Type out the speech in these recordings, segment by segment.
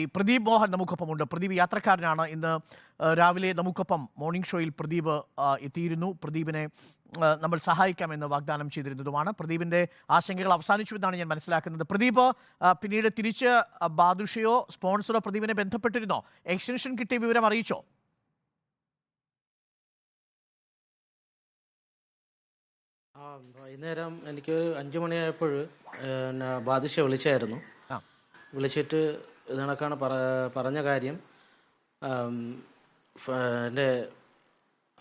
ഈ പ്രദീപ് മോഹൻ നമുക്കൊപ്പമുണ്ട്. പ്രദീപ് യാത്രക്കാരനാണ്. ഇന്ന് രാവിലെ നമുക്കൊപ്പം മോർണിംഗ് ഷോയിൽ പ്രദീപ് എത്തിയിരുന്നു. പ്രദീപിനെ നമ്മൾ സഹായിക്കാമെന്ന് വാഗ്ദാനം ചെയ്തിരുന്നതുമാണ്. പ്രദീപിന്റെ ആശങ്കകൾ അവസാനിച്ചു എന്നാണ് ഞാൻ മനസ്സിലാക്കുന്നത്. പ്രദീപ് പിന്നീട് തിരിച്ച് ബാദുഷയോ സ്പോൺസറോ പ്രദീപിനെ ബന്ധപ്പെട്ടിരുന്നോ? എക്സ്റ്റൻഷൻ കിട്ടിയ വിവരം അറിയിച്ചോ? വൈകുന്നേരം എനിക്ക് 5 മണിയായപ്പോൾ ബാദുഷ വിളിച്ചായിരുന്നു. വിളിച്ചിട്ട് ഇതണക്കാണ് പറഞ്ഞ കാര്യം. എൻ്റെ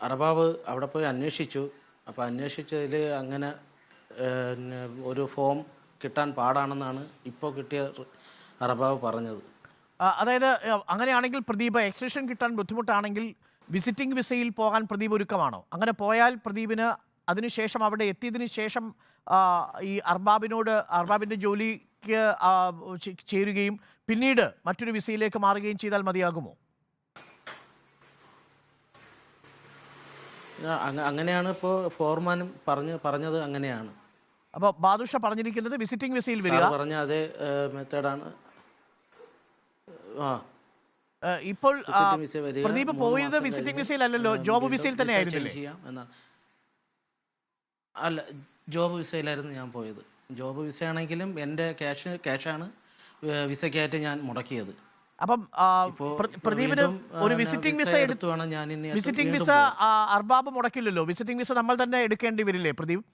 അറബാബ് അവിടെ പോയി അന്വേഷിച്ചു. അപ്പോൾ അന്വേഷിച്ചതിൽ അങ്ങനെ ഒരു ഫോം കിട്ടാൻ പാടാണെന്നാണ് ഇപ്പോൾ കിട്ടിയ അറബാബ് പറഞ്ഞത്. അതായത് അങ്ങനെയാണെങ്കിൽ പ്രദീപ് എക്സ്റ്റൻഷൻ കിട്ടാൻ ബുദ്ധിമുട്ടാണെങ്കിൽ വിസിറ്റിംഗ് വിസയിൽ പോകാൻ പ്രദീപ് ഒരുക്കമാണോ? അങ്ങനെ പോയാൽ പ്രദീപിന് അതിനുശേഷം അവിടെ എത്തിയതിനു ശേഷം ഈ അർബാബിൻ്റെ ജോലിക്ക് ചേരുകയും പിന്നീട് മറ്റൊരു വിസയിലേക്ക് മാറുകയും ചെയ്താൽ മതിയാകുമോ? അങ്ങനെയാണ് ഇപ്പോൾ ഫോർമാനും പറഞ്ഞത്. അങ്ങനെയാണ്. അപ്പോൾ ബാദുഷ പറഞ്ഞിരിക്കുന്നത് വിസിറ്റിംഗ് വിസയിൽ വരിക പറഞ്ഞ അതേ മെത്തേഡാണ്. ഇപ്പോൾ പ്രദീപ് പോയത് വിസിറ്റിംഗ് വിസയിലല്ലോ, ജോബ് വിസയിൽ തന്നെ ആയിരുന്നില്ലേ? അല്ല, ജോബ് വിസയിലായിരുന്നു ഞാൻ പോയത്. ജോബ് വിസയാണെങ്കിലും എൻ്റെ ക്യാഷാണ് വിസയ്ക്കായിട്ട് ഞാൻ മുടക്കിയത്. അപ്പം പ്രദീപിന് ഒരു വിസിറ്റിംഗ് വിസ എടുത്തുവാണ് ഞാൻ. വിസിറ്റിംഗ് വിസ അർബാബ് മുടക്കില്ലല്ലോ. വിസിറ്റിംഗ് വിസ നമ്മൾ തന്നെ എടുക്കേണ്ടി വരില്ലേ പ്രദീപ്?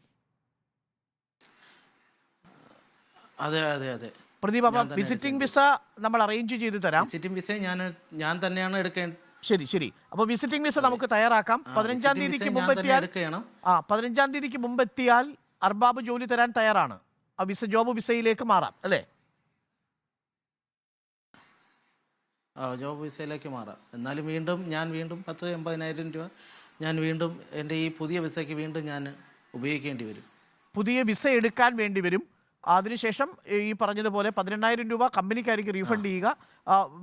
അതെ അതെ അതെ പ്രദീപ്, അപ്പം വിസിറ്റിംഗ് വിസ നമ്മൾ അറേഞ്ച് ചെയ്ത് തരാം. വിസിറ്റിംഗ് വിസ ഞാൻ തന്നെയാണ് എടുക്കേണ്ടത്. ശരി. അപ്പോൾ വിസിറ്റിംഗ് വിസ നമുക്ക് തയ്യാറാക്കാം. 15-ാം തീയതിക്ക് മുമ്പ് എത്തിയാൽ 15-ാം തീയതിക്ക് മുമ്പ് എത്തിയാൽ അർബാബ് ജോലി തരാൻ തയ്യാറാണ്. ആ വിസ ജോബ് വിസയിലേക്ക് മാറാം അല്ലേ? ജോബ് വിസയിലേക്ക് മാറാം. എന്നാലും ഞാൻ വീണ്ടും 10-80,000 രൂപ ഞാൻ വീണ്ടും എൻ്റെ ഈ പുതിയ വിസയ്ക്ക് വീണ്ടും ഞാൻ ഉപയോഗിക്കേണ്ടി വരും. പുതിയ വിസ എടുക്കാൻ വേണ്ടി വരും. അതിനുശേഷം ഈ പറഞ്ഞതുപോലെ 18,000 രൂപ കമ്പനിക്കാർക്ക് റീഫണ്ട് ചെയ്യുക,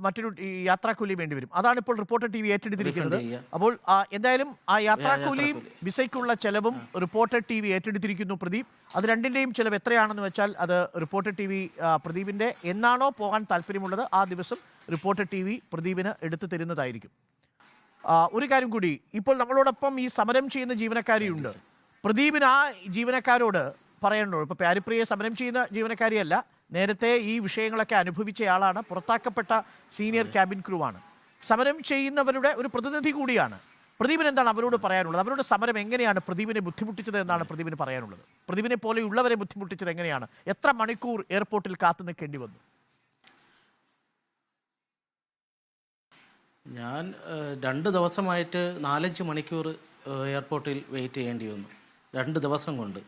മറ്റൊരു യാത്രാക്കൂലി വേണ്ടി വരും. അതാണ് ഇപ്പോൾ റിപ്പോർട്ടർ TV ഏറ്റെടുത്തിരിക്കുന്നത്. അപ്പോൾ എന്തായാലും ആ യാത്രാക്കൂലിയും വിസയ്ക്കുള്ള ചെലവും റിപ്പോർട്ടർ TV ഏറ്റെടുത്തിരിക്കുന്നു പ്രദീപ്. അത് രണ്ടിൻ്റെയും ചെലവ് എത്രയാണെന്ന് വെച്ചാൽ അത് റിപ്പോർട്ടർ TV പ്രദീപിൻ്റെ എന്നാണോ പോകാൻ താല്പര്യമുള്ളത് ആ ദിവസം റിപ്പോർട്ടർ TV പ്രദീപിന് എടുത്തു തരുന്നതായിരിക്കും. ഒരു കാര്യം കൂടി, ഇപ്പോൾ നമ്മളോടൊപ്പം ഈ സമരം ചെയ്യുന്ന ജീവനക്കാരിയുണ്ട്. പ്രദീപിന് ആ ജീവനക്കാരോട് പറയണ്ടോ? ഇപ്പോൾ പ്യാരിപ്രിയെ സമരം ചെയ്യുന്ന ജീവനക്കാരിയല്ല, നേരത്തെ ഈ വിഷയങ്ങളൊക്കെ അനുഭവിച്ചയാളാണ്, പുറത്താക്കപ്പെട്ട സീനിയർ ക്യാബിൻ ക്രൂ ആണ്, സമരം ചെയ്യുന്നവരുടെ ഒരു പ്രതിനിധി കൂടിയാണ്. പ്രദീപിന് എന്താണ് അവരോട് പറയാനുള്ളത്? അവരുടെ സമരം എങ്ങനെയാണ് പ്രദീപിനെ ബുദ്ധിമുട്ടിച്ചത് എന്നാണ് പ്രദീപിന് പറയാനുള്ളത്? പ്രദീപിനെ പോലെയുള്ളവരെ ബുദ്ധിമുട്ടിച്ചത് എങ്ങനെയാണ്? എത്ര മണിക്കൂർ എയർപോർട്ടിൽ കാത്തു നിൽക്കേണ്ടി വന്നു? ഞാൻ 2 ദിവസമായിട്ട് 4-5 മണിക്കൂർ എയർപോർട്ടിൽ വെയിറ്റ് ചെയ്യേണ്ടി വന്നു. 2 ദിവസം കൊണ്ട്.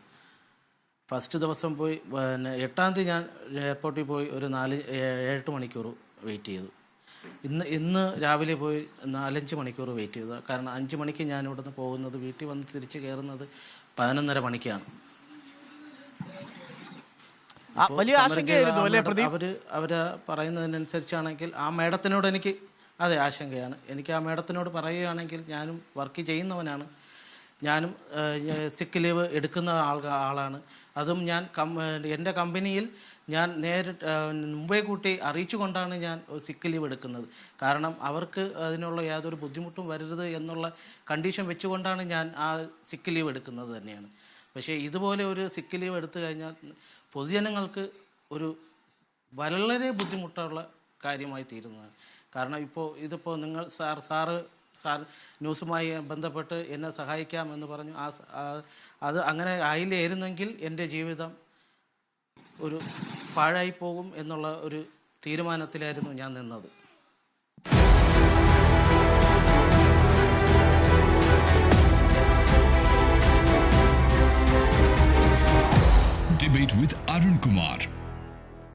ഫസ്റ്റ് ദിവസം പോയി 8-ാം തീയതി ഞാൻ എയർപോർട്ടിൽ പോയി ഒരു 4-8 മണിക്കൂർ വെയിറ്റ് ചെയ്തു. ഇന്ന് രാവിലെ പോയി 4-5 മണിക്കൂർ വെയിറ്റ് ചെയ്തു. കാരണം 5 മണിക്ക് ഞാൻ ഇവിടുന്ന് പോകുന്നത്, വീട്ടിൽ വന്ന് തിരിച്ച് കയറുന്നത് 11:30 മണിക്കാണ്. അവര് പറയുന്നതിനനുസരിച്ചാണെങ്കിൽ ആ മേഡത്തിനോട് എനിക്ക് അതെ ആശങ്കയാണ്. എനിക്ക് ആ മേഡത്തിനോട് പറയുകയാണെങ്കിൽ ഞാനും വർക്ക് ചെയ്യുന്നവനാണ്, ഞാനും സിക്ക് ലീവ് എടുക്കുന്ന ആളാണ്. അതും ഞാൻ എൻ്റെ കമ്പനിയിൽ ഞാൻ മുമ്പേ കൂട്ടി അറിയിച്ചു കൊണ്ടാണ് ഞാൻ സിക്ക് ലീവ് എടുക്കുന്നത്. കാരണം അവർക്ക് അതിനുള്ള യാതൊരു ബുദ്ധിമുട്ടും വരരുത് എന്നുള്ള കണ്ടീഷൻ വെച്ചുകൊണ്ടാണ് ഞാൻ ആ സിക്ക് ലീവ് എടുക്കുന്നത് തന്നെയാണ്. പക്ഷേ ഇതുപോലെ ഒരു സിക്ക് ലീവ് എടുത്തു കഴിഞ്ഞാൽ പൊതുജനങ്ങൾക്ക് ഒരു വളരെ ബുദ്ധിമുട്ടുള്ള കാര്യമായി തീരുന്നതാണ്. കാരണം ഇതിപ്പോൾ നിങ്ങൾ സാർ ന്യൂസുമായി ബന്ധപ്പെട്ട് എന്നെ സഹായിക്കാമെന്ന് പറഞ്ഞു. അത് അങ്ങനെ ആയില്ലായിരുന്നെങ്കിൽ എൻ്റെ ജീവിതം ഒരു പാഴായി പോകും എന്നുള്ള ഒരു തീരുമാനത്തിലായിരുന്നു ഞാൻ നിന്നത്.